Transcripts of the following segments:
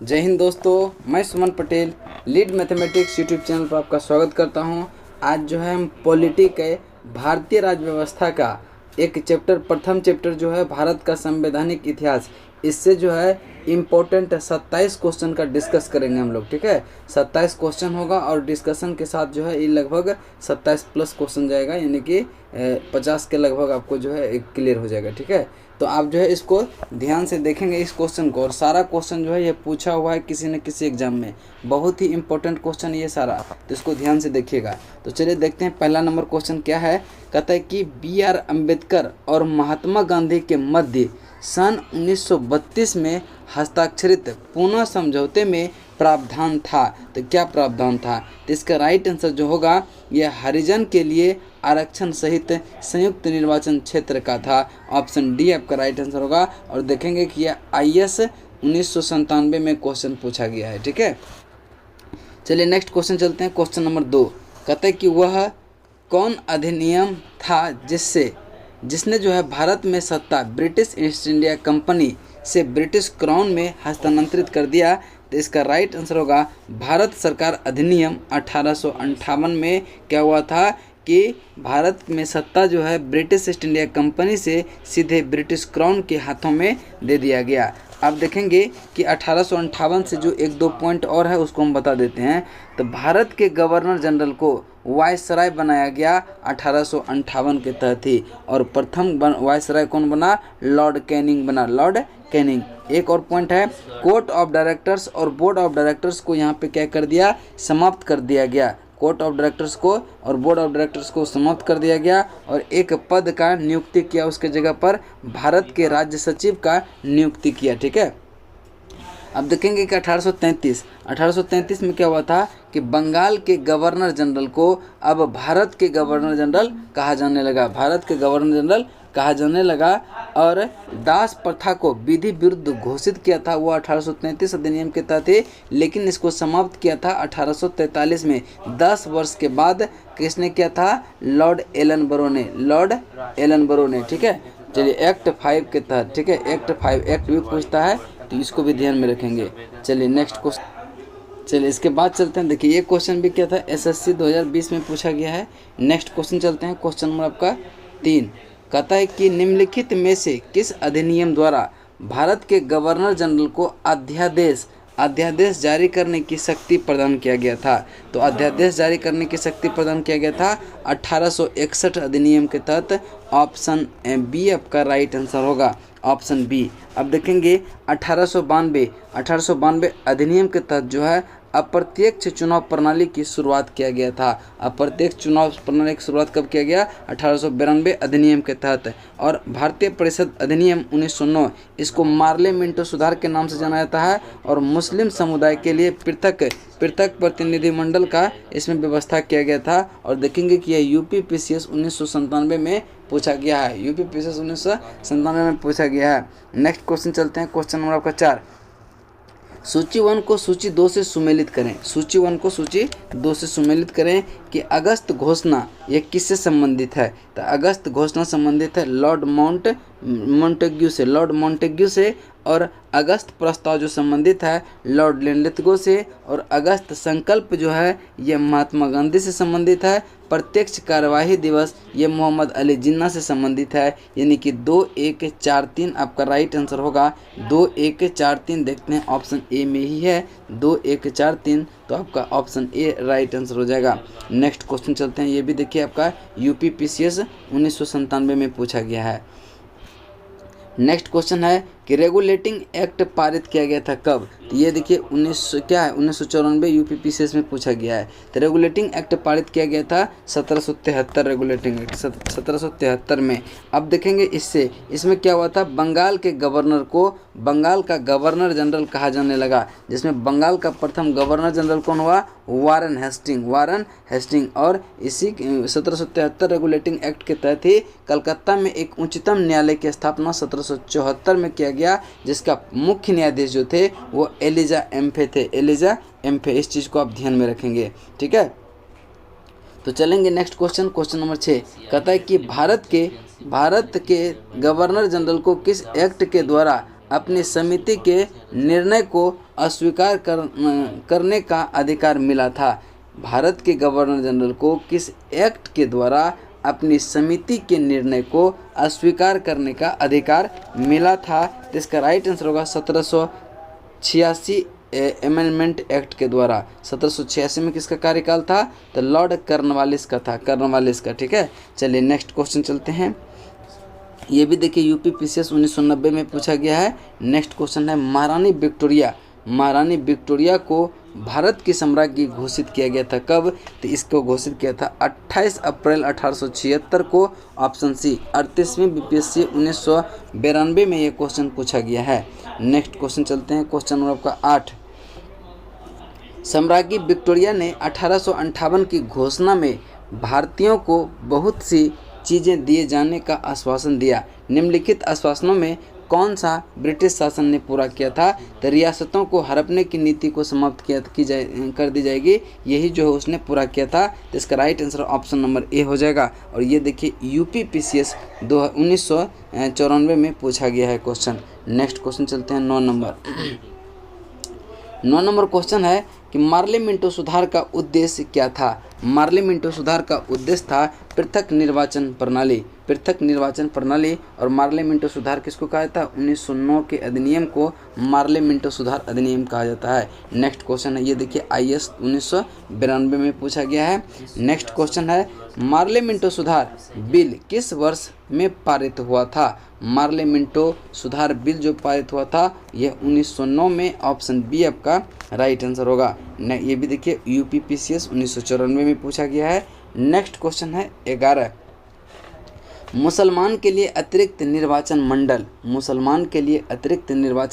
जय हिंद दोस्तों, मैं Suman Patel lead mathematics YouTube channel पर आपका स्वागत करता हूं। आज जो है हम पॉलिटिक है भारतीय राज्य व्यवस्था का एक चैप्टर, प्रथम चैप्टर जो है भारत का संवैधानिक इतिहास, इससे जो है इम्पोर्टेंट 27 क्वेश्चन का डिस्कस करेंगे हम लोग। ठीक है, 27 क्वेश्चन होगा और डिस्कशन के साथ जो है ये लगभग 27 प्लस क्वेश्चन जाएगा, यानी कि 50 के लगभग आपको जो है एक क्लियर हो जाएगा। ठीक है, तो आप जो है इसको ध्यान से देखेंगे इस क्वेश्चन को, और सारा क्वेश्चन जो है ये पूछा हुआ है किसी न किसी एग्जाम में, बहुत ही इंपॉर्टेंट क्वेश्चन ये सारा, तो इसको ध्यान से देखिएगा। तो चलिए देखते हैं पहला नंबर क्वेश्चन क्या है। कहता है कि B.R. अम्बेडकर और महात्मा गांधी के मध्य सन 1932 में हस्ताक्षरित पुनः समझौते में प्रावधान था। तो क्या प्रावधान था? तो इसका राइट आंसर जो होगा यह हरिजन के लिए आरक्षण सहित संयुक्त निर्वाचन क्षेत्र का था। ऑप्शन डी आपका राइट आंसर होगा। और देखेंगे कि यह IAS 1997 में क्वेश्चन पूछा गया है। ठीक है, चलिए नेक्स्ट क्वेश्चन चलते हैं। क्वेश्चन नंबर 2 कहते हैं कि वह कौन अधिनियम था जिसने जो है भारत में सत्ता ब्रिटिश ईस्ट इंडिया कंपनी से ब्रिटिश क्राउन में हस्तांतरित कर दिया। तो इसका राइट आंसर होगा भारत सरकार अधिनियम 1858 में क्या हुआ था कि भारत में सत्ता जो है ब्रिटिश ईस्ट इंडिया कंपनी से सीधे ब्रिटिश क्राउन के हाथों में दे दिया गया। आप देखेंगे कि 1858 से जो एक दो पॉइंट और है उसको हम बता देते हैं। तो भारत के गवर्नर जनरल को वायसराय बनाया गया 1858 के तहत ही, और प्रथम वायसराय कौन बना? लॉर्ड कैनिंग बना, लॉर्ड कैनिंग। एक और पॉइंट है, कोर्ट ऑफ डायरेक्टर्स और बोर्ड ऑफ डायरेक्टर्स को यहाँ पे क्या कर दिया? समाप्त कर दिया गया। कोर्ट ऑफ डायरेक्टर्स को और बोर्ड ऑफ डायरेक्टर्स को समाप्त कर दिया गया और एक पद का नियुक्ति किया, उसके जगह पर भारत के राज्य सचिव का नियुक्ति किया। ठीक है, अब देखेंगे कि 1833 में क्या हुआ था कि बंगाल के गवर्नर जनरल को अब भारत के गवर्नर जनरल कहा जाने लगा, भारत के गवर्नर जनरल कहा जाने लगा। और दास प्रथा को विधि विरुद्ध घोषित किया था वो 1833 अधिनियम के तहत ही, लेकिन इसको समाप्त किया था 1843 में। 10 वर्ष के बाद किसने किया था? लॉर्ड एलन बरो ने, लॉर्ड एलन बरो ने। ठीक है, चलिए एक्ट 5 के तहत। ठीक है, एक्ट 5 एक्ट भी पूछता है, तो इसको भी ध्यान में रखेंगे। चलिए नेक्स्ट क्वेश्चन, चलिए इसके बाद चलते हैं। देखिए ये क्वेश्चन भी क्या था, SSC 2020 में पूछा गया है। नेक्स्ट क्वेश्चन चलते हैं, क्वेश्चन नंबर आपका 3 कहता है कि निम्नलिखित में से किस अधिनियम द्वारा भारत के गवर्नर जनरल को अध्यादेश जारी करने की शक्ति प्रदान किया गया था? तो अध्यादेश जारी करने की शक्ति प्रदान किया गया था 1861 अधिनियम के तहत। ऑप्शन बी आपका राइट आंसर होगा, ऑप्शन बी। अब देखेंगे 1892 अधिनियम के तहत जो है अप्रत्यक्ष चुनाव प्रणाली की शुरुआत किया गया था। अप्रत्यक्ष चुनाव प्रणाली की शुरुआत कब किया गया? 1892 अधिनियम के तहत। और भारतीय परिषद अधिनियम 1909, इसको मार्ले मिंटो सुधार के नाम से जाना जाता है, और मुस्लिम समुदाय के लिए पृथक प्रतिनिधिमंडल का इसमें व्यवस्था किया गया था। और देखेंगे कि यह UPPCS 1997 में पूछा गया है, UPPCS 1997 में पूछा गया है। नेक्स्ट क्वेश्चन चलते हैं, क्वेश्चन नंबर आपका 4। सूची 1 को सूची 2 से सुमेलित करें। सूची 1 को सूची 2 से सुमेलित करें कि अगस्त घोषणा ये किससे संबंधित है? तो अगस्त घोषणा संबंधित है लॉर्ड मोंटेग्यू से, लॉर्ड मोंटेग्यू से। और अगस्त प्रस्ताव जो संबंधित है लॉर्ड लिंडथगो से। और अगस्त संकल्प जो है ये महात्मा गांधी से संबंधित है। प्रत्यक्ष कार्यवाही दिवस ये मोहम्मद अली जिन्ना से संबंधित है, यानी कि 2143 आपका राइट आंसर होगा। 2143 देखते हैं, ऑप्शन ए में ही है 2143, तो आपका ऑप्शन ए राइट आंसर हो जाएगा। नेक्स्ट क्वेश्चन चलते हैं, ये भी देखिए आपका UPPCS 1997 में पूछा गया है। नेक्स्ट क्वेश्चन है कि रेगुलेटिंग एक्ट पारित किया गया था कब? तो ये देखिए 1994 UPPCS में पूछा गया है। तो रेगुलेटिंग एक्ट पारित किया गया था 1773, रेगुलेटिंग एक्ट 1773 में। अब देखेंगे इसमें क्या हुआ था, बंगाल के गवर्नर को बंगाल का गवर्नर जनरल कहा जाने लगा, जिसमें बंगाल का प्रथम गवर्नर जनरल कौन हुआ? वारन हेस्टिंग। और इसी 1773 रेगुलेटिंग एक्ट के तहत ही कलकत्ता में एक उच्चतम न्यायालय की स्थापना 1774 में किया गया, जिसका मुख्य न्यायाधीश जो थे वो एलिजा एम्फे थे, एलिजा एम्फे। इस चीज़ को आप ध्यान में रखेंगे। ठीक है, तो चलेंगे नेक्स्ट क्वेश्चन, क्वेश्चन नंबर 6 कहता है कि भारत के गवर्नर जनरल को किस एक्ट के द्वारा अपनी समिति के निर्णय को अस्वीकार करने का अधिकार मिला था? भारत के गवर्नर जनरल को किस एक्ट के द्वारा अपनी समिति के निर्णय को अस्वीकार करने का अधिकार मिला था? तो इसका राइट आंसर होगा 1786 अमेंडमेंट एक्ट के द्वारा। 1786 में किसका कार्यकाल था? तो लॉर्ड कॉर्नवालिस का था, कॉर्नवालिस का। ठीक है, चलिए नेक्स्ट क्वेश्चन चलते हैं। ये भी देखिए यूपी पीसीएस 1990 में पूछा गया है। नेक्स्ट क्वेश्चन है, महारानी विक्टोरिया को भारत की सम्राज्ञी घोषित किया गया था कब? तो इसको घोषित किया था 28 अप्रैल 1876 को, ऑप्शन सी। 38वीं बीपीएससी 1992 में ये क्वेश्चन पूछा गया है। नेक्स्ट क्वेश्चन चलते हैं, क्वेश्चन नंबर आपका 8। सम्राज्ञी विक्टोरिया ने 1858 की घोषणा में भारतीयों को बहुत सी चीज़ें दिए जाने का आश्वासन दिया। निम्नलिखित आश्वासनों में कौन सा ब्रिटिश शासन ने पूरा किया था? तो रियासतों को हड़पने की नीति को समाप्त कर दी जाएगी, यही जो है उसने पूरा किया था। तो इसका right answer option number A हो जाएगा। और ये देखिए यूपी पीसीएस 1994 में पूछा गया है क्वेश्चन। नेक्स्ट क्वेश्चन चलते हैं 9 नंबर। 9 नंबर क्वेश्चन है कि मार्ले मिंटो सुधार का उद्देश्य क्या था? मार्ले मिंटो सुधार का उद्देश्य था पृथक निर्वाचन प्रणाली। और मार्ले मिंटो सुधार किसको कहा जाता है? 1909 के अधिनियम को मार्ले मिंटो सुधार अधिनियम कहा जाता है। नेक्स्ट क्वेश्चन है, ये देखिए आईएएस 1992 में पूछा गया है। नेक्स्ट क्वेश्चन है, मार्ले मिंटो सुधार बिल किस वर्ष में पारित हुआ था? मार्ले मिंटो सुधार बिल जो पारित हुआ था यह 1909 में, ऑप्शन बी आपका राइट आंसर होगा। ये भी देखिए यूपी पीसीएस 1994 में पूछा गया है। नेक्स्ट क्वेश्चन है 11। मुसलमान के लिए अतिरिक्त निर्वाचन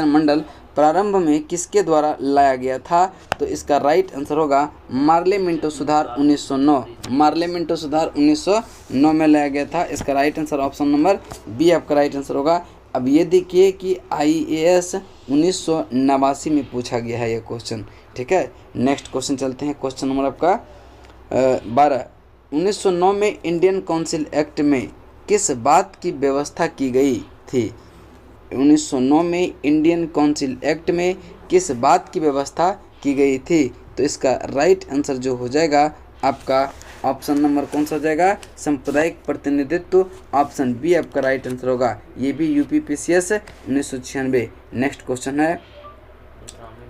मंडल प्रारंभ में किसके द्वारा लाया गया था? तो इसका राइट आंसर होगा मार्ले मिंटो सुधार 1909। मार्ले मिंटो सुधार 1909 में लाया गया था। इसका right answer option number B आपका राइट आंसर होगा। अब ये देखिए कि आईएएस 1989 में पूछा गया है ये क्वेश्चन। ठीक है, नेक्स्ट क्वेश्चन चलते हैं, क्वेश्चन नंबर आपका 12। 1909 में इंडियन काउंसिल एक्ट में किस बात की व्यवस्था की गई थी? 1909 में इंडियन काउंसिल एक्ट में किस बात की व्यवस्था की गई थी? तो इसका राइट आंसर जो हो जाएगा आपका ऑप्शन नंबर कौन सा हो जाएगा? सांप्रदायिक प्रतिनिधित्व, ऑप्शन बी आपका राइट आंसर होगा। ये भी यूपी पीसीएस 1996। नेक्स्ट क्वेश्चन है,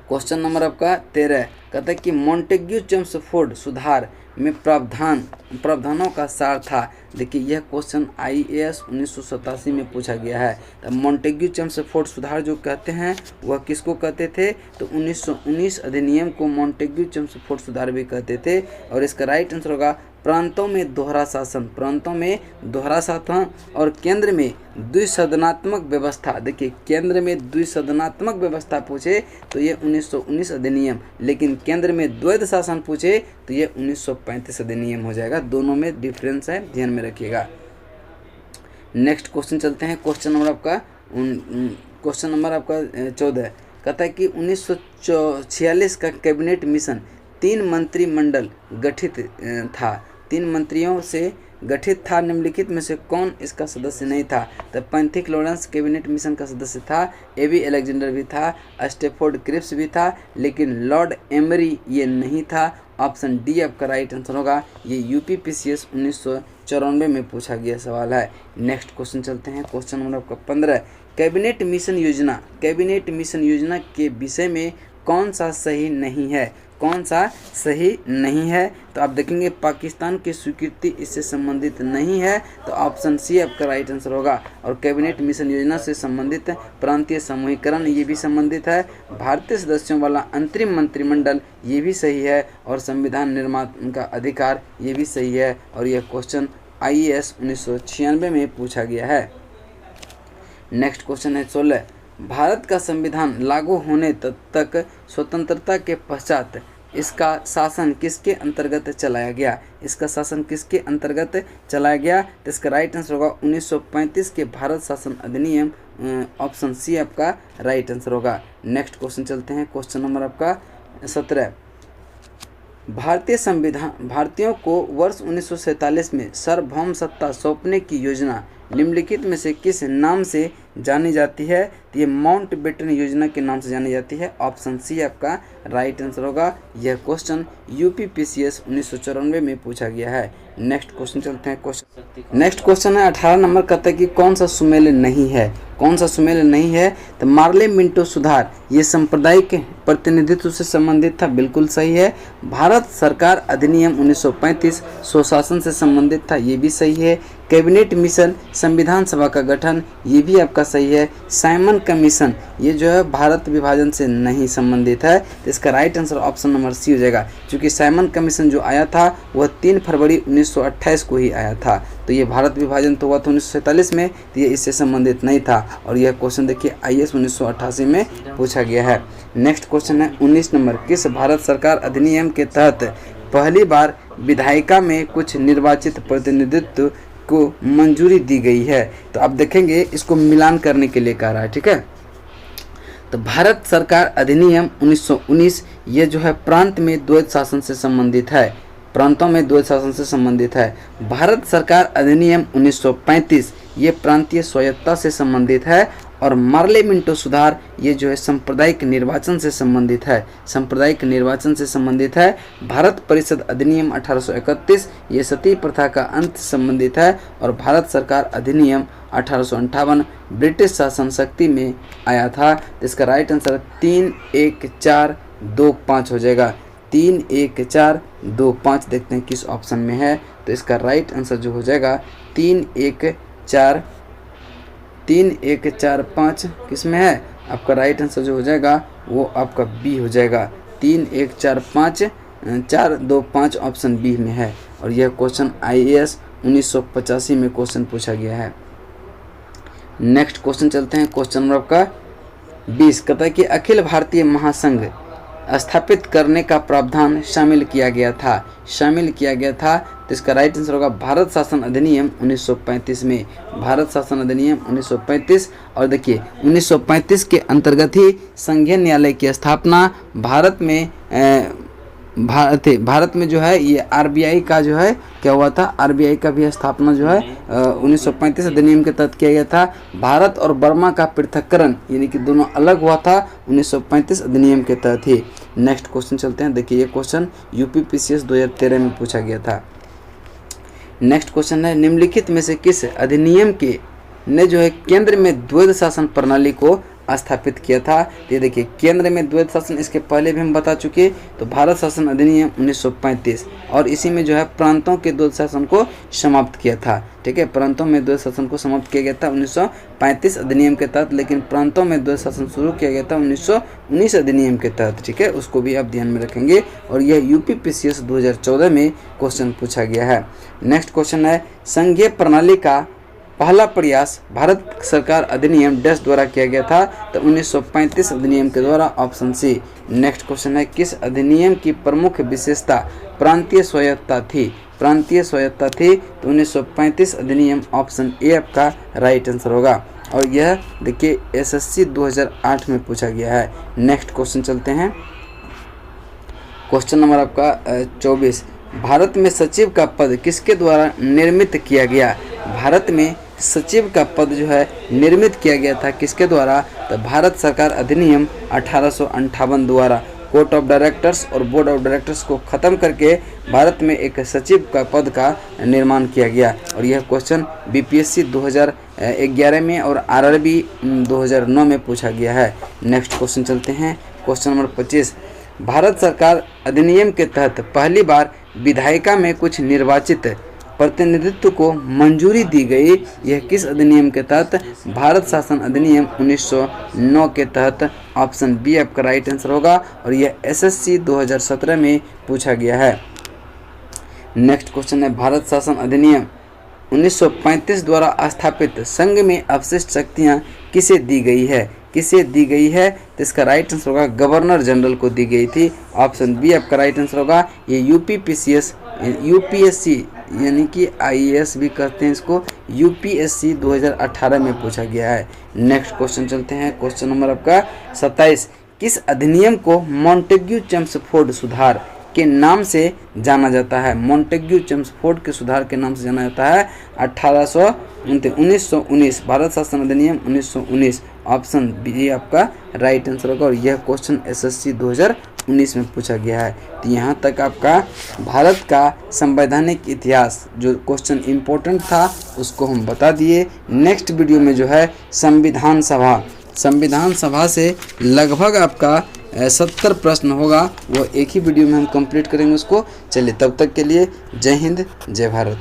क्वेश्चन नंबर आपका 13। कहता है कि मॉन्टेग्यू चेम्सफोर्ड सुधार में प्रावधानों का सार था। देखिए यह क्वेश्चन आईएएस 1987 में पूछा गया है। तो मॉन्टेग्यू चेम्सफोर्ड सुधार जो कहते हैं वह किसको कहते थे? तो 1919 अधिनियम को मॉन्टेग्यू चेम्सफोर्ड सुधार भी कहते थे। और इसका राइट आंसर होगा प्रांतों में दोहरा शासन और केंद्र में द्विसदनात्मक व्यवस्था। देखिए केंद्र में द्विसदनात्मक व्यवस्था पूछे तो ये 1919 अधिनियम, लेकिन केंद्र में द्वैध शासन पूछे तो ये 1935 अधिनियम हो जाएगा। दोनों में डिफरेंस है, ध्यान में रखिएगा। नेक्स्ट क्वेश्चन चलते हैं, क्वेश्चन नंबर आपका 14। कहता है कि 1946 का कैबिनेट मिशन 3 मंत्रिमंडल गठित था। 3 मंत्रियों से गठित था। निम्नलिखित में से कौन इसका सदस्य नहीं था? तो पैंथिक लॉरेंस कैबिनेट मिशन का सदस्य था, एबी अलेक्जेंडर भी था, स्टेफोर्ड क्रिप्स भी था, लेकिन लॉर्ड एमरी ये नहीं था। ऑप्शन डी आपका राइट आंसर होगा। ये यूपी पीसीएस 1994 में पूछा गया सवाल है। नेक्स्ट क्वेश्चन चलते हैं, क्वेश्चन नंबर आपका 15। कैबिनेट मिशन योजना के विषय में कौन सा सही नहीं है? तो आप देखेंगे पाकिस्तान की स्वीकृति इससे संबंधित नहीं है, तो ऑप्शन सी आपका राइट आंसर होगा। और कैबिनेट मिशन योजना से संबंधित प्रांतीय समूहीकरण ये भी संबंधित है। भारतीय सदस्यों वाला अंतरिम मंत्रिमंडल ये भी सही है। और संविधान निर्माण का अधिकार ये भी सही है। और यह क्वेश्चन आईएएस 1996 में पूछा गया है। नेक्स्ट क्वेश्चन है 16। भारत का संविधान लागू होने तक स्वतंत्रता के पश्चात इसका शासन किसके अंतर्गत चलाया गया? तो इसका राइट आंसर होगा 1935 के भारत शासन अधिनियम, ऑप्शन सी आपका राइट आंसर होगा। नेक्स्ट क्वेश्चन चलते हैं, क्वेश्चन नंबर आपका 17। भारतीयों को वर्ष 1947 में सार्वभौम सत्ता सौंपने की योजना निम्नलिखित में से किस नाम से जानी जाती है? तो ये माउंट बेटन योजना के नाम से जानी जाती है। ऑप्शन सी आपका राइट आंसर होगा। यह क्वेश्चन यूपीपीसीएस 1994 में पूछा गया है। नेक्स्ट क्वेश्चन चलते हैं। नेक्स्ट क्वेश्चन है 18 नंबर, कहता है कि कौन सा सुमेल नहीं है? कौन सा सुमेल नहीं है? तो मार्ले मिंटो सुधार ये सांप्रदायिक प्रतिनिधित्व से संबंधित था, बिल्कुल सही है। भारत सरकार अधिनियम 1935 स्वशासन से संबंधित था, ये भी सही है। कैबिनेट मिशन संविधान सभा का गठन, ये भी आपका सही है। साइमन कमीशन ये जो है भारत विभाजन से नहीं संबंधित है, तो इसका right answer option number C हो जाएगा, क्योंकि साइमन कमीशन जो आया था वह 3 फरवरी 1928 को ही आया था। तो ये भारत विभाजन तो हुआ था 1947 में, तो ये इससे संबंधित नहीं था। और यह क्वेश्चन देखिए IAS 1988 में पूछा गया है। नेक्स्ट क्वेश्चन है 19 नंबर, किस भारत सरकार अधिनियम के तहत पहली बार विधायिका में कुछ निर्वाचित प्रतिनिधित्व को मंजूरी दी गई है? तो आप देखेंगे इसको मिलान करने के लिए कह रहा है, ठीक है। तो भारत सरकार अधिनियम 1919 ये जो है प्रांत में द्वैत शासन से संबंधित है, प्रांतों में द्वैत शासन से संबंधित है। भारत सरकार अधिनियम 1935 ये प्रांतीय स्वायत्तता से संबंधित है। और मार्ले मिंटो सुधार ये जो है सांप्रदायिक निर्वाचन से संबंधित है, सांप्रदायिक निर्वाचन से संबंधित है। भारत परिषद अधिनियम 1831 ये सती प्रथा का अंत से संबंधित है। और भारत सरकार अधिनियम 1858 ब्रिटिश शासन शक्ति में आया था। इसका राइट आंसर 31425 हो जाएगा। 31425 देखते हैं किस ऑप्शन में है। तो इसका राइट आंसर जो हो जाएगा 3145 किस में है? आपका राइट आंसर जो हो जाएगा वो आपका बी हो जाएगा। 31425 ऑप्शन बी में है। और यह क्वेश्चन IAS 1985 में क्वेश्चन पूछा गया है। नेक्स्ट क्वेश्चन चलते हैं। क्वेश्चन नंबर आपका 20 कहता है कि अखिल भारतीय महासंघ स्थापित करने का प्रावधान शामिल किया गया था, तो इसका राइट आंसर होगा भारत शासन अधिनियम 1935 में, भारत शासन अधिनियम 1935। और देखिए 1935 के अंतर्गत ही संघीय न्यायालय की स्थापना भारत में जो है ये RBI का जो है क्या हुआ था, RBI का भी स्थापना जो है 1935 अधिनियम के तहत किया गया था। भारत और बर्मा का पृथक्करण यानी कि दोनों अलग हुआ था 1935 अधिनियम के तहत ही। नेक्स्ट क्वेश्चन चलते हैं। देखिए ये क्वेश्चन यूपीपीसीएस 2013 में पूछा गया था। नेक्स्ट क्वेश्चन है निम्नलिखित में से किस अधिनियम के ने जो है केंद्र में द्वैध शासन प्रणाली को स्थापित किया था? ये देखिए केंद्र में द्वैध शासन इसके पहले भी हम बता चुके। तो भारत शासन अधिनियम 1935 और इसी में जो है प्रांतों के द्वैध शासन को समाप्त किया था, ठीक है। प्रांतों में द्वैध शासन को समाप्त किया गया था 1935 अधिनियम के तहत, लेकिन प्रांतों में द्वैध शासन शुरू किया गया था 1919 अधिनियम के तहत, ठीक है। उसको भी आप ध्यान में रखेंगे। और यह यूपीपीसीएस 2014 में क्वेश्चन पूछा गया है। नेक्स्ट क्वेश्चन है संघीय प्रणाली का पहला प्रयास भारत सरकार अधिनियम डैश द्वारा किया गया था? तो 1935 अधिनियम के द्वारा, ऑप्शन सी। नेक्स्ट क्वेश्चन है किस अधिनियम की प्रमुख विशेषता प्रांतीय स्वायत्तता थी? प्रांतीय स्वायत्तता थी तो 1935 अधिनियम, ऑप्शन ए आपका राइट आंसर होगा। और यह देखिए SSC 2008 में पूछा गया है। नेक्स्ट क्वेश्चन चलते हैं। क्वेश्चन नंबर आपका 24 भारत में सचिव का पद किसके द्वारा निर्मित किया गया? भारत में सचिव का पद जो है निर्मित किया गया था किसके द्वारा? तो भारत सरकार अधिनियम 1858 द्वारा। कोर्ट ऑफ डायरेक्टर्स और बोर्ड ऑफ डायरेक्टर्स को ख़त्म करके भारत में एक सचिव का पद का निर्माण किया गया। और यह क्वेश्चन BPSC 2011 में और RRB 2009 में पूछा गया है। नेक्स्ट क्वेश्चन चलते हैं। क्वेश्चन नंबर 25 भारत सरकार अधिनियम के तहत पहली बार विधायिका में कुछ निर्वाचित प्रतिनिधित्व को मंजूरी दी गई, यह किस अधिनियम के तहत? भारत शासन अधिनियम 1909 के तहत, ऑप्शन बी आपका राइट आंसर होगा। और यह SSC 2017 में पूछा गया है। नेक्स्ट क्वेश्चन है भारत शासन अधिनियम 1935 द्वारा स्थापित संघ में अवशिष्ट शक्तियां किसे दी गई है? किसे दी गई है? तो इसका राइट आंसर होगा गवर्नर जनरल को दी गई थी, ऑप्शन बी आपका राइट आंसर होगा। ये UPSC यानी कि IAS भी कहते हैं इसको, UPSC 2018 में पूछा गया है। नेक्स्ट क्वेश्चन चलते हैं। क्वेश्चन नंबर आपका 27 किस अधिनियम को मॉन्टेग्यू चेम्सफोर्ड सुधार के नाम से जाना जाता है? मॉन्टेग्यू चेम्सफोर्ड के सुधार के नाम से जाना जाता है 1919 भारत शासन अधिनियम 1919। ऑप्शन बी आपका राइट आंसर होगा और यह क्वेश्चन एसएससी 2019 में पूछा गया है। तो यहाँ तक आपका भारत का संवैधानिक इतिहास जो क्वेश्चन इम्पोर्टेंट था उसको हम बता दिए। नेक्स्ट वीडियो में जो है संविधान सभा से लगभग आपका 70 प्रश्न होगा, वो एक ही वीडियो में हम कंप्लीट करेंगे उसको। चलिए तब तक के लिए जय हिंद जय भारत।